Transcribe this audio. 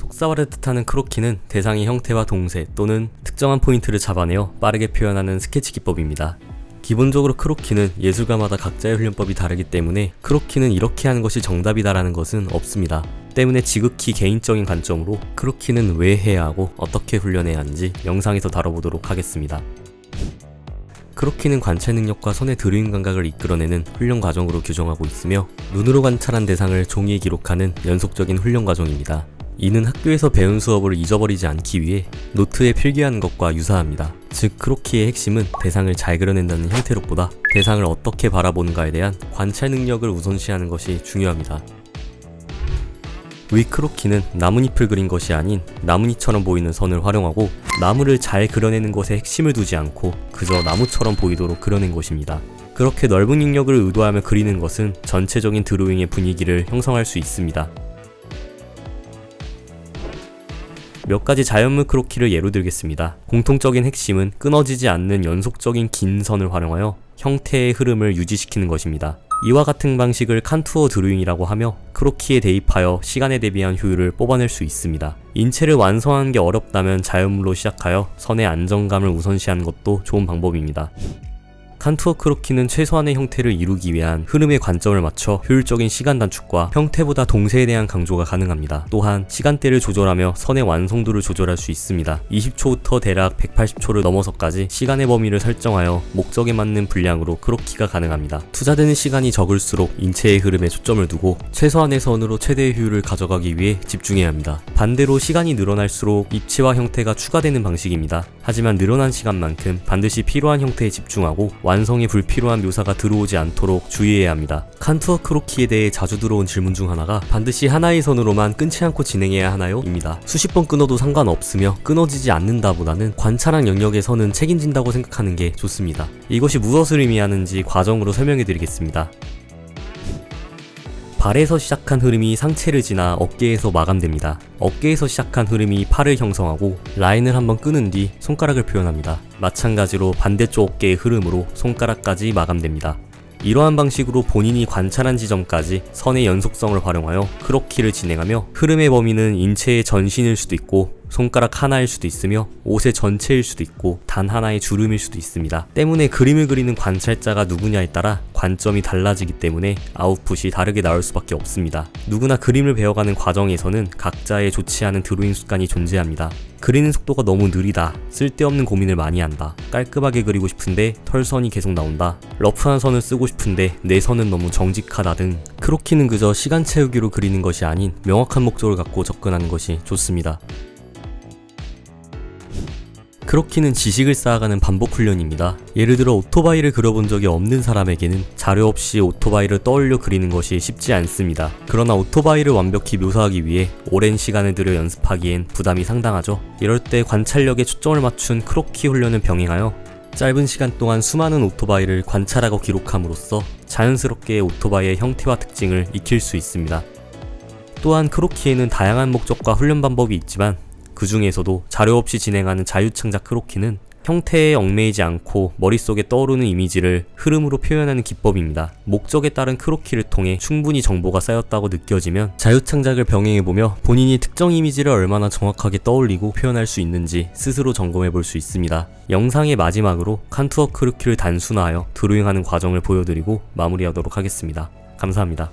속사활을 뜻하는 크로키는 대상의 형태와 동세 또는 특정한 포인트를 잡아내어 빠르게 표현하는 스케치 기법입니다. 기본적으로 크로키는 예술가마다 각자의 훈련법이 다르기 때문에 크로키는 이렇게 하는 것이 정답이다라는 것은 없습니다. 때문에 지극히 개인적인 관점으로 크로키는 왜 해야 하고 어떻게 훈련해야 하는지 영상에서 다뤄보도록 하겠습니다. 크로키는 관찰 능력과 손의 드로잉 감각을 이끌어내는 훈련 과정으로 규정하고 있으며 눈으로 관찰한 대상을 종이에 기록하는 연속적인 훈련 과정입니다. 이는 학교에서 배운 수업을 잊어버리지 않기 위해 노트에 필기하는 것과 유사합니다. 즉 크로키의 핵심은 대상을 잘 그려낸다는 형태력보다 대상을 어떻게 바라보는가에 대한 관찰 능력을 우선시하는 것이 중요합니다. 위 크로키는 나뭇잎을 그린 것이 아닌 나뭇잎처럼 보이는 선을 활용하고 나무를 잘 그려내는 것에 핵심을 두지 않고 그저 나무처럼 보이도록 그려낸 것입니다. 그렇게 넓은 영역을 의도하며 그리는 것은 전체적인 드로잉의 분위기를 형성할 수 있습니다. 몇 가지 자연물 크로키를 예로 들겠습니다. 공통적인 핵심은 끊어지지 않는 연속적인 긴 선을 활용하여 형태의 흐름을 유지시키는 것입니다. 이와 같은 방식을 칸투어 드로잉이라고 하며 크로키에 대입하여 시간에 대비한 효율을 뽑아낼 수 있습니다. 인체를 완성하는 게 어렵다면 자연물로 시작하여 선의 안정감을 우선시하는 것도 좋은 방법입니다. 칸투어 크로키는 최소한의 형태를 이루기 위한 흐름의 관점을 맞춰 효율적인 시간 단축과 형태보다 동세에 대한 강조가 가능합니다. 또한 시간대를 조절하며 선의 완성도를 조절할 수 있습니다. 20초부터 대략 180초를 넘어서까지 시간의 범위를 설정하여 목적에 맞는 분량으로 크로키가 가능합니다. 투자되는 시간이 적을수록 인체의 흐름에 초점을 두고 최소한의 선으로 최대의 효율을 가져가기 위해 집중해야 합니다. 반대로 시간이 늘어날수록 입체와 형태가 추가되는 방식입니다. 하지만 늘어난 시간만큼 반드시 필요한 형태에 집중하고 완성에 불필요한 묘사가 들어오지 않도록 주의해야 합니다. 칸투어 크로키에 대해 자주 들어온 질문 중 하나가 반드시 하나의 선으로만 끊지 않고 진행해야 하나요? 입니다. 수십 번 끊어도 상관없으며 끊어지지 않는다 보다는 관찰한 영역의 선은 책임진다고 생각하는 게 좋습니다. 이것이 무엇을 의미하는지 과정으로 설명해 드리겠습니다. 발에서 시작한 흐름이 상체를 지나 어깨에서 마감됩니다. 어깨에서 시작한 흐름이 팔을 형성하고 라인을 한번 끄는 뒤 손가락을 표현합니다. 마찬가지로 반대쪽 어깨의 흐름으로 손가락까지 마감됩니다. 이러한 방식으로 본인이 관찰한 지점까지 선의 연속성을 활용하여 크로키를 진행하며 흐름의 범위는 인체의 전신일 수도 있고 손가락 하나일 수도 있으며 옷의 전체일 수도 있고 단 하나의 주름일 수도 있습니다. 때문에 그림을 그리는 관찰자가 누구냐에 따라 관점이 달라지기 때문에 아웃풋이 다르게 나올 수밖에 없습니다. 누구나 그림을 배워가는 과정에서는 각자의 좋지 않은 드로잉 습관이 존재합니다. 그리는 속도가 너무 느리다, 쓸데없는 고민을 많이 한다, 깔끔하게 그리고 싶은데 털선이 계속 나온다, 러프한 선을 쓰고 싶은데 내 선은 너무 정직하다 등 크로키는 그저 시간 채우기로 그리는 것이 아닌 명확한 목적을 갖고 접근하는 것이 좋습니다. 크로키는 지식을 쌓아가는 반복 훈련입니다. 예를 들어 오토바이를 그려본 적이 없는 사람에게는 자료 없이 오토바이를 떠올려 그리는 것이 쉽지 않습니다. 그러나 오토바이를 완벽히 묘사하기 위해 오랜 시간을 들여 연습하기엔 부담이 상당하죠. 이럴 때 관찰력에 초점을 맞춘 크로키 훈련을 병행하여 짧은 시간 동안 수많은 오토바이를 관찰하고 기록함으로써 자연스럽게 오토바이의 형태와 특징을 익힐 수 있습니다. 또한 크로키에는 다양한 목적과 훈련 방법이 있지만 그 중에서도 자료 없이 진행하는 자유창작 크로키는 형태에 얽매이지 않고 머릿속에 떠오르는 이미지를 흐름으로 표현하는 기법입니다. 목적에 따른 크로키를 통해 충분히 정보가 쌓였다고 느껴지면 자유창작을 병행해보며 본인이 특정 이미지를 얼마나 정확하게 떠올리고 표현할 수 있는지 스스로 점검해 볼 수 있습니다. 영상의 마지막으로 칸투어 크로키를 단순화하여 드로잉하는 과정을 보여드리고 마무리하도록 하겠습니다. 감사합니다.